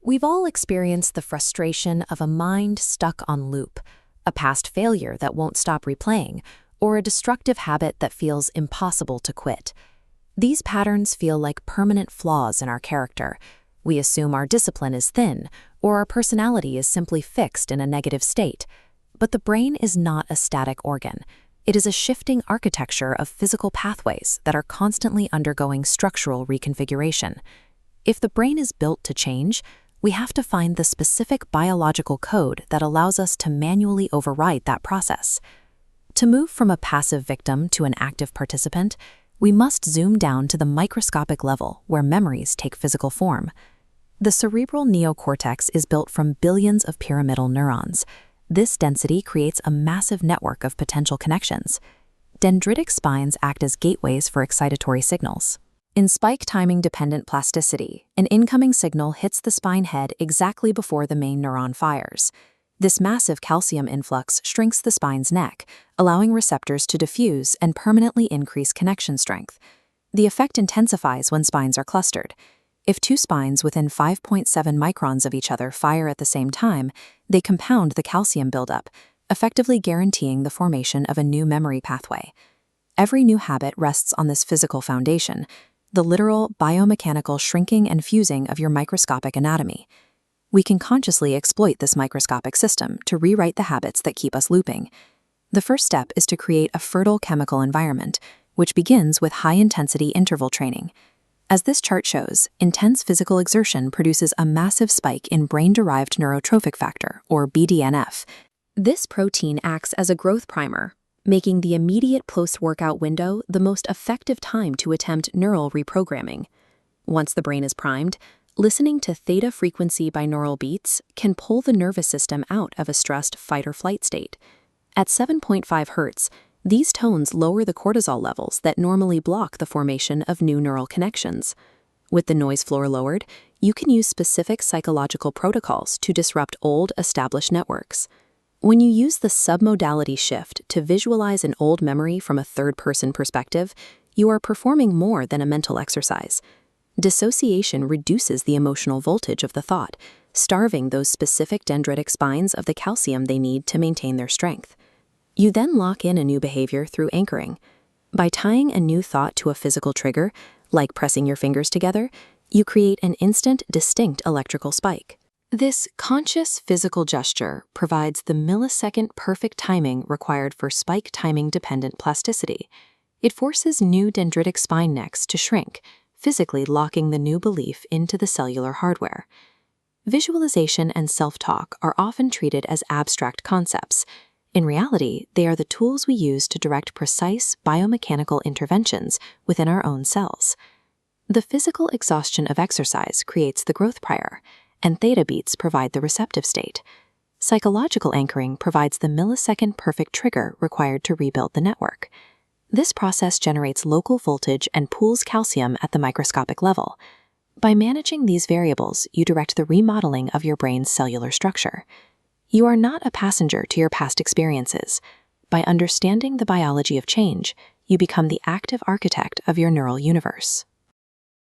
We've all experienced the frustration of a mind stuck on loop, a past failure that won't stop replaying, or a destructive habit that feels impossible to quit. These patterns feel like permanent flaws in our character. We assume our discipline is thin, or our personality is simply fixed in a negative state. But the brain is not a static organ. It is a shifting architecture of physical pathways that are constantly undergoing structural reconfiguration. If the brain is built to change, we have to find the specific biological code that allows us to manually override that process. To move from a passive victim to an active participant, we must zoom down to the microscopic level where memories take physical form. The cerebral neocortex is built from billions of pyramidal neurons. This density creates a massive network of potential connections. Dendritic spines act as gateways for excitatory signals. In spike timing-dependent plasticity, an incoming signal hits the spine head exactly before the main neuron fires. This massive calcium influx shrinks the spine's neck, allowing receptors to diffuse and permanently increase connection strength. The effect intensifies when spines are clustered. If two spines within 5.7 microns of each other fire at the same time, they compound the calcium buildup, effectively guaranteeing the formation of a new memory pathway. Every new habit rests on this physical foundation, the literal biomechanical shrinking and fusing of your microscopic anatomy. We can consciously exploit this microscopic system to rewrite the habits that keep us looping. The first step is to create a fertile chemical environment, which begins with high-intensity interval training. As this chart shows, intense physical exertion produces a massive spike in brain-derived neurotrophic factor, or BDNF. This protein acts as a growth primer, making the immediate post-workout window the most effective time to attempt neural reprogramming. Once the brain is primed, listening to theta frequency binaural beats can pull the nervous system out of a stressed fight-or-flight state. At 7.5 Hz, these tones lower the cortisol levels that normally block the formation of new neural connections. With the noise floor lowered, you can use specific psychological protocols to disrupt old, established networks. When you use the submodality shift to visualize an old memory from a third-person perspective, you are performing more than a mental exercise. Dissociation reduces the emotional voltage of the thought, starving those specific dendritic spines of the calcium they need to maintain their strength. You then lock in a new behavior through anchoring. By tying a new thought to a physical trigger, like pressing your fingers together, you create an instant, distinct electrical spike. This conscious physical gesture provides the millisecond perfect timing required for spike timing-dependent plasticity. It forces new dendritic spine necks to shrink, physically locking the new belief into the cellular hardware. Visualization and self-talk are often treated as abstract concepts. In reality, they are the tools we use to direct precise biomechanical interventions within our own cells. The physical exhaustion of exercise creates the growth prior, and theta beats provide the receptive state. Psychological anchoring provides the millisecond perfect trigger required to rebuild the network. This process generates local voltage and pools calcium at the microscopic level. By managing these variables, you direct the remodeling of your brain's cellular structure. You are not a passenger to your past experiences. By understanding the biology of change, you become the active architect of your neural universe.